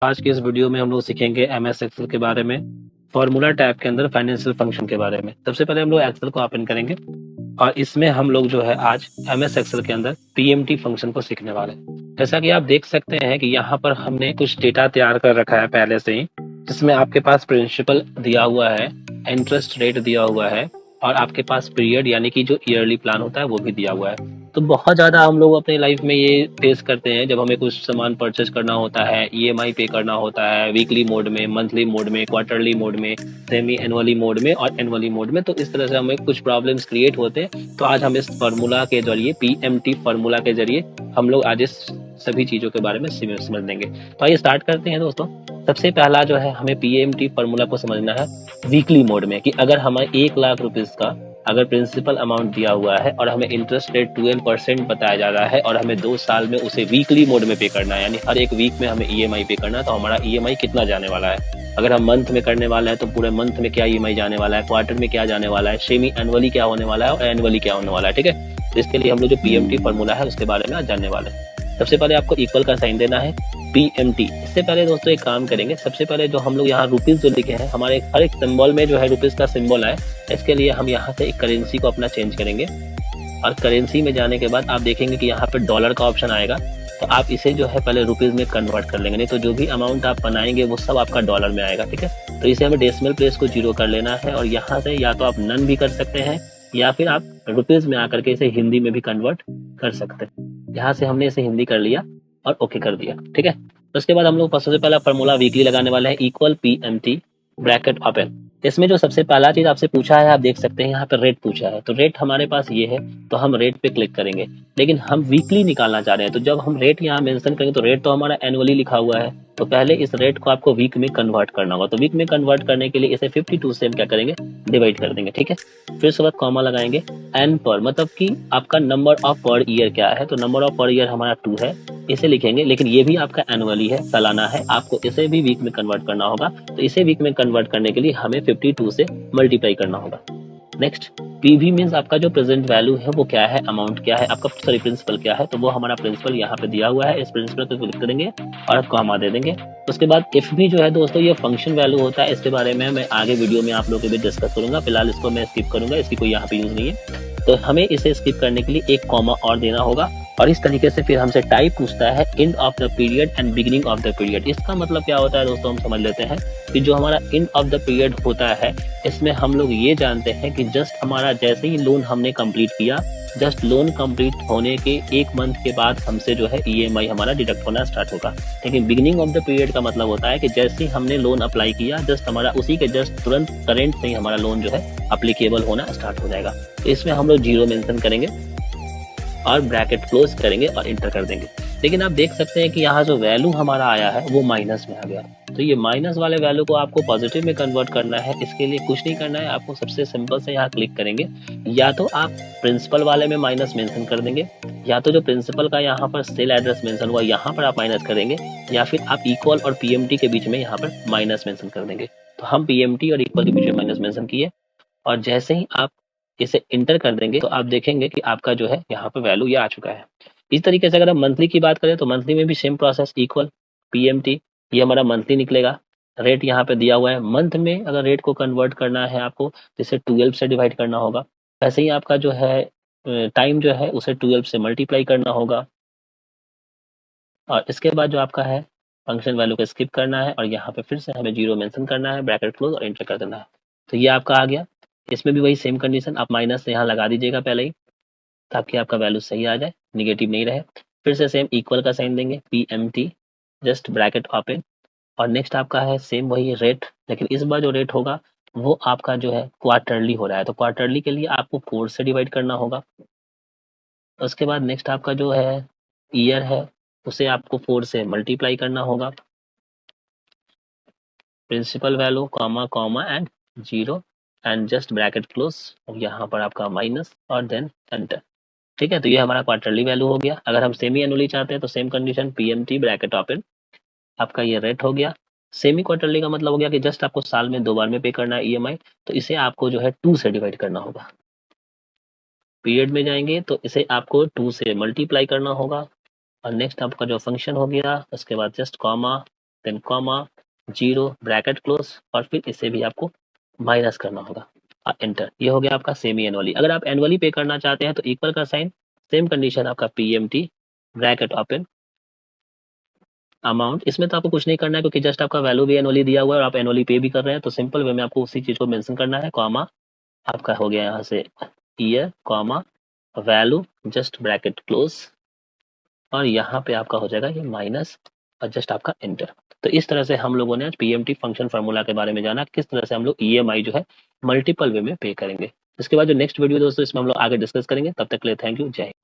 आज की इस वीडियो में हम लोग सीखेंगे एमएस एक्सेल के बारे में, फॉर्मूला टैब के अंदर फाइनेंशियल फंक्शन के बारे में। सबसे पहले हम लोग एक्सेल को ओपन करेंगे और इसमें हम लोग जो है आज एमएस एक्सेल के अंदर पीएमटी फंक्शन को सीखने वाले हैं। जैसा कि आप देख सकते हैं कि यहाँ पर हमने कुछ डेटा तैयार कर रखा है पहले से ही, जिसमें आपके पास प्रिंसिपल दिया हुआ है, इंटरेस्ट रेट दिया हुआ है और आपके पास पीरियड यानी कि जो ईयरली प्लान होता है वो भी दिया हुआ है। तो बहुत ज़्यादा हम लोग अपने लाइफ में ये फेस करते हैं जब हमें कुछ सामान परचेज करना होता है, ईएमआई पे करना होता है, वीकली मोड में, मंथली मोड में, क्वार्टरली मोड में, सेमी एनुअली मोड में और एनुअली मोड में। तो इस तरह से हमें कुछ प्रॉब्लम्स क्रिएट होते हैं। तो आज हम इस फार्मूला के जरिए, पीएमटी फार्मूला के जरिए हम लोग आज इस सभी चीज़ों के बारे में समझ लेंगे। तो आइए स्टार्ट करते हैं दोस्तों। सबसे पहला जो है हमें पीएमटी फार्मूला को समझना है वीकली मोड में, कि अगर हमें 1 लाख रुपीज़ का अगर प्रिंसिपल अमाउंट दिया हुआ है और हमें इंटरेस्ट रेट 12% बताया जा रहा है और हमें 2 साल में उसे वीकली मोड में पे करना है, यानी हर एक वीक में हमें ईएमआई पे करना है, तो हमारा ईएमआई कितना जाने वाला है। अगर हम मंथ में करने वाला है तो पूरे मंथ में क्या ईएमआई जाने वाला है, क्वार्टर में क्या जाने वाला है, सेमी एनुअली क्या होने वाला है और एनुअली क्या होने वाला है। ठीक है, तो इसके लिए हम लोग जो पीएमटी फार्मूला है उसके बारे में आज जानने वाले हैं। सबसे पहले आपको इक्वल का साइन देना है, पीएमटी। इससे पहले दोस्तों एक काम करेंगे, सबसे पहले जो हम लोग यहाँ रुपीज जो लिखे हैं, हमारे हर एक सिंबल में जो है रुपीज का सिंबल है। इसके लिए हम यहाँ से एक करेंसी को अपना चेंज करेंगे और करेंसी में जाने के बाद आप देखेंगे कि यहाँ पे डॉलर का ऑप्शन आएगा। तो आप इसे जो है पहले रुपीज में कन्वर्ट कर लेंगे, नहीं तो जो भी अमाउंट आप बनाएंगे वो सब आपका डॉलर में आएगा। ठीक है, तो इसे हमें डेसिमल प्लेस को 0 कर लेना है और यहाँ से या तो आप नन भी कर सकते हैं या फिर आप रुपीज में आकर के इसे हिंदी में भी कन्वर्ट कर सकते हैं। यहाँ से हमने इसे हिंदी कर लिया और ओके कर दिया। ठीक है, तो उसके बाद हम लोग सबसे पहला फार्मूला वीकली लगाने वाले हैं, इक्वल पीएमटी ब्रैकेट ओपन। इसमें जो सबसे पहला चीज आपसे पूछा है, आप देख सकते हैं यहाँ पे रेट पूछा है, तो रेट हमारे पास ये है, तो हम रेट पे क्लिक करेंगे। लेकिन हम वीकली निकालना चाह रहे हैं, तो जब हम रेट यहाँ मेंशन करेंगे तो रेट तो हमारा एनुअली लिखा हुआ है, तो पहले इस रेट को आपको वीक में कन्वर्ट करना होगा। तो वीक में कन्वर्ट करने के लिए इसे 52 से हम क्या करेंगे, डिवाइड कर देंगे। ठीक है, फिर उसके बाद कॉमा लगाएंगे, एन पर मतलब कि आपका नंबर ऑफ पर ईयर क्या है, तो नंबर ऑफ पर ईयर हमारा 2 है, इसे लिखेंगे। लेकिन ये भी आपका एनुअली है, सालाना है, आपको इसे भी वीक में कन्वर्ट करना होगा। तो इसे वीक में कन्वर्ट करने के लिए हमें 52 से मल्टीप्लाई करना होगा। नेक्स्ट, पीवी मीन्स आपका जो प्रेजेंट वैल्यू है वो क्या है, अमाउंट क्या है आपका, सॉरी प्रिंसिपल क्या है, तो वो हमारा प्रिंसिपल यहाँ पे दिया हुआ है। इस प्रिंसिपल को क्लिक करेंगे और कॉमा दे देंगे। उसके बाद एफ भी जो है दोस्तों ये फंक्शन वैल्यू होता है, इसके बारे में मैं आगे वीडियो में आप लोगों के भी डिस्कस करूंगा। फिलहाल इसको मैं स्किप करूंगा, इसकी कोई यहाँ पे यूज नहीं है। तो हमें इसे स्किप करने के लिए एक कॉमा और देना होगा और इस तरीके से फिर हमसे टाइप पूछता है end of the period and beginning of the period. इसका मतलब क्या होता है दोस्तों, हम समझ लेते हैं कि जो हमारा एंड ऑफ द पीरियड होता है, इसमें हम लोग ये जानते हैं कि जस्ट हमारा जैसे ही लोन हमने कंप्लीट किया, जस्ट लोन कंप्लीट होने के 1 मंथ के बाद हमसे जो है ईएमआई हमारा डिडक्ट होना स्टार्ट होगा। लेकिन बिगिनिंग ऑफ द पीरियड का मतलब होता है कि जैसे ही हमने लोन अप्लाई किया, जस्ट हमारा उसी के जस्ट तुरंत करंट से ही हमारा लोन जो है अप्लीकेबल होना स्टार्ट हो जाएगा। तो इसमें हम लोग 0 मेंशन करेंगे और ब्रैकेट क्लोज करेंगे और इंटर कर देंगे। लेकिन आप देख सकते हैं कि यहाँ जो वैल्यू हमारा आया है वो माइनस में आ गया। तो ये माइनस वाले वैल्यू को आपको पॉजिटिव में कन्वर्ट करना है। इसके लिए कुछ नहीं करना है, आपको सबसे सिंपल से यहाँ क्लिक करेंगे, या तो आप प्रिंसिपल वाले में माइनस मेंशन कर देंगे, या तो जो प्रिंसिपल का यहाँ पर सेल एड्रेस मेंशन हुआ यहाँ पर आप माइनस करेंगे, या फिर आप इक्वल और पीएमटी के बीच में यहाँ पर माइनस मेंशन कर देंगे। तो हम पीएमटी और इक्वल के बीच में माइनस मेंशन किए और जैसे ही आप इसे इंटर कर देंगे तो आप देखेंगे कि आपका जो है यहाँ पे वैल्यू ये आ चुका है। इस तरीके से अगर हम मंथली की बात करें तो मंथली में भी सेम प्रोसेस, इक्वल पीएमटी, ये हमारा मंथली निकलेगा। रेट यहाँ पे दिया हुआ है, मंथ में अगर रेट को कन्वर्ट करना है आपको तो इसे 12 से डिवाइड करना होगा। वैसे ही आपका जो है टाइम जो है उसे 12 से मल्टीप्लाई करना होगा और इसके बाद जो आपका है फंक्शन वैल्यू को स्किप करना है और यहाँ पे फिर से हमें 0 मेंशन करना है, ब्रैकेट क्लोज और एंटर कर देना है। तो ये आपका आ गया। इसमें भी वही सेम कंडीशन, आप माइनस यहाँ लगा दीजिएगा पहले ही, ताकि आपका वैल्यू सही आ जाए, निगेटिव नहीं रहे। फिर से सेम इक्वल का साइन देंगे, पीएमटी जस्ट ब्रैकेट ओपन और नेक्स्ट आपका है सेम वही रेट, लेकिन इस बार जो रेट होगा वो आपका जो है क्वार्टरली हो रहा है। तो क्वार्टरली के लिए आपको 4 से डिवाइड करना होगा। उसके बाद नेक्स्ट आपका जो है ईयर है, उसे आपको 4 से मल्टीप्लाई करना होगा। Principal value comma comma and 0 and just bracket close और यहाँ पर आपका माइनस और देन एंटर। ठीक है, तो ये हमारा क्वार्टरली वैल्यू हो गया। अगर हम सेमी एनुअली चाहते हैं तो same condition, PMT bracket open, आपका ये रेट हो गया। सेमी क्वार्टरली का मतलब हो गया कि जस्ट आपको साल में 2 बार में पे करना है ईएमआई, तो इसे आपको जो है 2 से डिवाइड करना होगा। पीरियड में जाएंगे तो इसे आपको 2 से मल्टीप्लाई करना होगा और नेक्स्ट आपका जो फंक्शन हो गया उसके बाद just comma then comma, zero, bracket close, और फिर इसे भी आपको माइनस करना होगा, एंटर। ये हो गया आपका सेमी एनुअली। अगर आप एनुअली पे करना चाहते हैं तो इक्वल का साइन, सेम कंडीशन आपका पीएमटी, ब्रैकेट ओपन, अमाउंट। इसमें तो आपको कुछ नहीं करना है क्योंकि जस्ट आपका वैल्यू भी एनुअली दिया हुआ है और आप एनुअली पे भी कर रहे हैं, तो सिंपल वे में आपको उसी चीज को मेंशन करना है। कॉमा, आपका हो गया यहाँ से year, comma, value, just bracket close, और यहाँ पे आपका हो जाएगा ये माइनस, और जस्ट आपका एंटर। तो इस तरह से हम लोगों ने आज पीएमटी फंक्शन फार्मूला के बारे में जाना, किस तरह से हम लोग ईएमआई जो है मल्टीपल वे में पे करेंगे। इसके बाद जो नेक्स्ट वीडियो दोस्तों इसमें हम लोग आगे डिस्कस करेंगे। तब तक के लिए थैंक यू, जय हिंद।